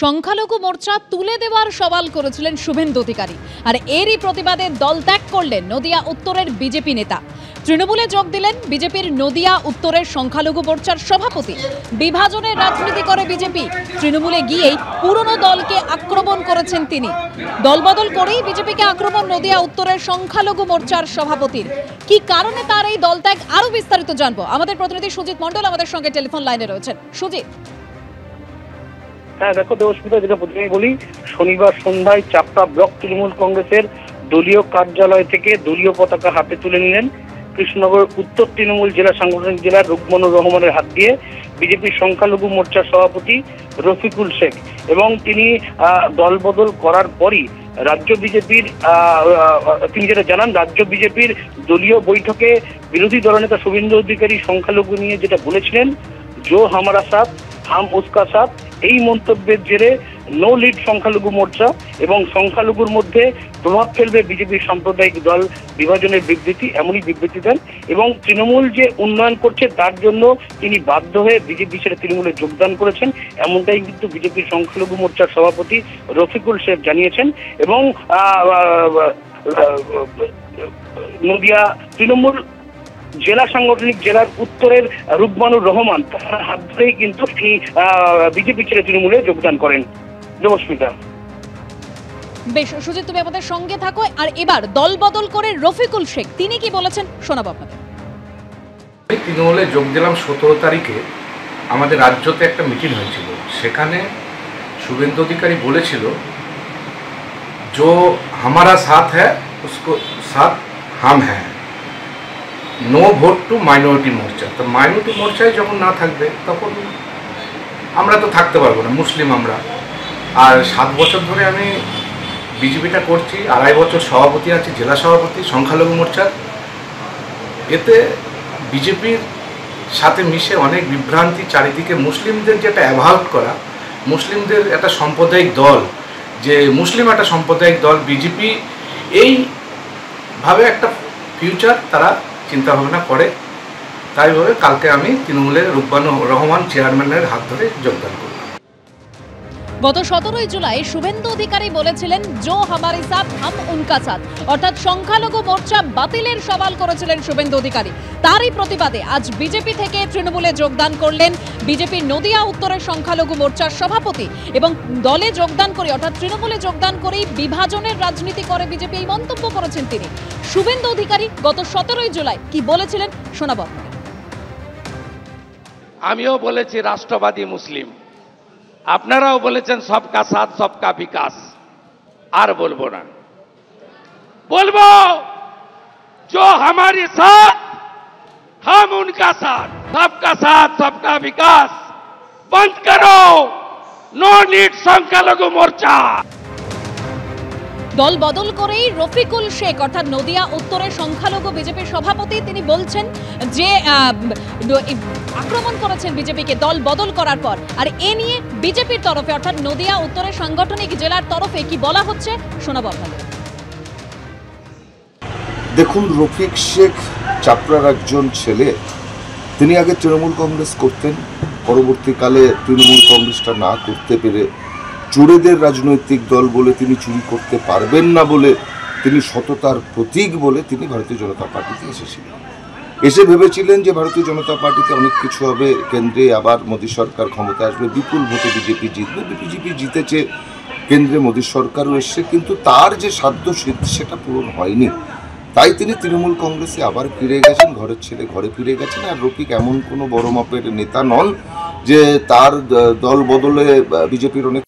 সংখ্যালঘু মোর্চা তুলে দেওয়ার সওয়াল করেছিলেন শুভেন্দু অধিকারী, আর এরই প্রতিবাদে দল ত্যাগ করলেন নদিয়া উত্তরের বিজেপি নেতা। তৃণমূলে যোগ দিলেন বিজেপির নদিয়া উত্তরের সংখ্যালঘু মোর্চার সভাপতি। বিভাজনের রাজনীতি করে বিজেপি, তৃণমূলে গিয়েই পুরনো দলকে আক্রমণ করেছেন তিনি। দলবদল করেই বিজেপিকে আক্রমণ নদিয়া উত্তরের সংখ্যালঘু মোর্চার সভাপতির। কি কারণে তার এই দল ত্যাগ, আরো বিস্তারিত জানবো। আমাদের প্রতিনিধি সুজিত মণ্ডল আমাদের সঙ্গে টেলিফোন লাইনে রয়েছেন। সুজিত। হ্যাঁ দেখো দেবস্মিতা, যেটা প্রথমেই বলি, শনিবার সন্ধ্যায় চাপড়া ব্লক তৃণমূল কংগ্রেসের দলীয় কার্যালয় থেকে দলীয় পতাকা হাতে তুলে নিলেন কৃষ্ণনগর উত্তর তৃণমূল জেলা সাংগঠনিক জেলার রুকমানুর রহমানের হাত দিয়ে বিজেপির সংখ্যালঘু মোর্চার সভাপতি রফিকুল শেখ। এবং তিনি দলবদল করার পরই রাজ্য বিজেপির তিনি যেটা জানান, রাজ্য বিজেপির দলীয় বৈঠকে বিরোধী দলনেতা শুভেন্দু অধিকারী সংখ্যালঘু নিয়ে যেটা বলেছিলেন, জো হামারা সাথ হাম উসকা সাথ, এই মন্তব্যের জেরে নো লিড সংখ্যালঘু মোর্চা এবং সংখ্যালঘুর মধ্যে প্রভাব ফেলবে বিজেপির সাম্প্রদায়িক দল বিভাজনের বিবৃতি, এমনই বিবৃতি দেন। এবং তৃণমূল যে উন্নয়ন করছে তার জন্য তিনি বাধ্য হয়ে বিজেপি ছেড়ে তৃণমূলে যোগদান করেছেন, এমনটাই কিন্তু বিজেপির সংখ্যালঘু মোর্চার সভাপতি রফিকুল শেখ জানিয়েছেন। এবং নদিয়া তৃণমূল জেলা সাংগঠনিক জেলার উত্তরের রুকমানুর রহমান তার হাত ধরেই কিন্তু তিনি বিজেপি ছেড়ে তৃণমূলে যোগদান করেন। দেবস্মিতা। বেশ সুজিত, তুমি আমাদের সঙ্গে থাকো। আর এবার দল বদল করে রফিকুল শেখ তিনি কি বলেছেন শোনাবো আপনাদের। তৃণমূলে যোগ দিলাম 17 তারিখে। আমাদের রাজ্যতে একটা মিটিং হয়েছিল, সেখানে শুভেন্দু অধিকারী বলেছিল जो हमारा साथ है उसको साथ हम हैं, নো ভোট টু মাইনরিটি মোর্চা। তো মাইনরিটি মোর্চায় যখন না থাকবে তখন আমরা তো থাকতে পারবো না, মুসলিম আমরা। আর 7 বছর ধরে আমি বিজেপিটা করছি, 2.5 বছর সভাপতি আছি, জেলা সভাপতি সংখ্যালঘু মোর্চার। এতে বিজেপির সাথে মিশে অনেক বিভ্রান্তি, চারিদিকে মুসলিমদের যেটা অ্যাভয়েড করা, মুসলিমদের একটা সাম্প্রদায়িক দল, যে মুসলিম একটা সাম্প্রদায়িক দল, বিজেপি এইভাবে একটা ফিউচার তারা চিন্তা ভাবনা করে। তাই ভাবে কালকে আমি তৃণমূলের রুকমানুর রহমান চেয়ারম্যানের হাত ধরে যোগদান করলাম। গত 17 জুলাই শুভেন্দু অধিকারী বলেছিলেন জো হামারি সাথ হাম উনকা সাথ, অর্থাৎ সংখ্যালঘু মোর্চা বাতিলের সওয়াল করেছিলেন শুভেন্দু অধিকারী। তারই প্রতিবাদে আজ বিজেপি থেকে তৃণমূলে যোগদান করলেন বিজেপির নদিয়া উত্তরের সংখ্যালঘু মোর্চার সভাপতি। এবং দলে যোগদান করে অর্থাৎ তৃণমূলে যোগদান করেই বিভাজনের রাজনীতি করে বিজেপি, এই মন্তব্য করেছেন তিনি। শুভেন্দু অধিকারী গত 17 জুলাই কি বলেছিলেন শোনাবো আপনাদের। আমিও বলেছি রাষ্ট্রবাদী মুসলিম, আপনারাও বলেছেন সবকা সাথ সবকা বিকাশ। আর বলবো না, বলবো जो हमारे साथ हम उनका साथ, सबका साथ सबका विकास। बंद करो नो नीड সংখ্যালঘু মোর্চা। দল বদল করেই রফিকুল শেখ অর্থাৎ নদিয়া উত্তরের সংখ্যালঘু বিজেপির সভাপতি তিনি বলছেন যে আক্রমণ করেছেন বিজেপিকে দল বদল করার পর। আর এ নিয়ে বিজেপির তরফে অর্থাৎ নদিয়া উত্তরের সাংগঠনিক জেলার তরফে কি বলা হচ্ছে শোনাবো আপনাদের। দেখুন, রফিক শেখ চাপড়ার একজন ছেলে। তিনি আগে তৃণমূল কংগ্রেস করতেন, পরবর্তীকালে তৃণমূল কংগ্রেসটা না করতে পেরে চোরেদের রাজনৈতিক দল বলে তিনি চুরি করতে পারবেন না বলে, তিনি সততার প্রতীক বলে তিনি ভারতীয় জনতা পার্টিতে এসেছিলেন। এসে ভেবেছিলেন যে ভারতীয় জনতা পার্টিতে অনেক কিছু হবে, কেন্দ্রে আবার মোদী সরকার ক্ষমতায় আসবে, বিপুল ভোটে বিজেপি জিতবে। বিজেপি জিতেছে, কেন্দ্রে মোদী সরকারও এসছে, কিন্তু তার যে সাধ্য সিদ্ধি সেটা পূরণ হয়নি। তাই তিনি তৃণমূল কংগ্রেসে আবার ফিরে গেছেন, ঘরের ছেলে ঘরে ফিরে গেছেন। আর রফিক এমন কোনো বড় মাপের নেতা নন যে তার দল বদলে বিজেপির অনেক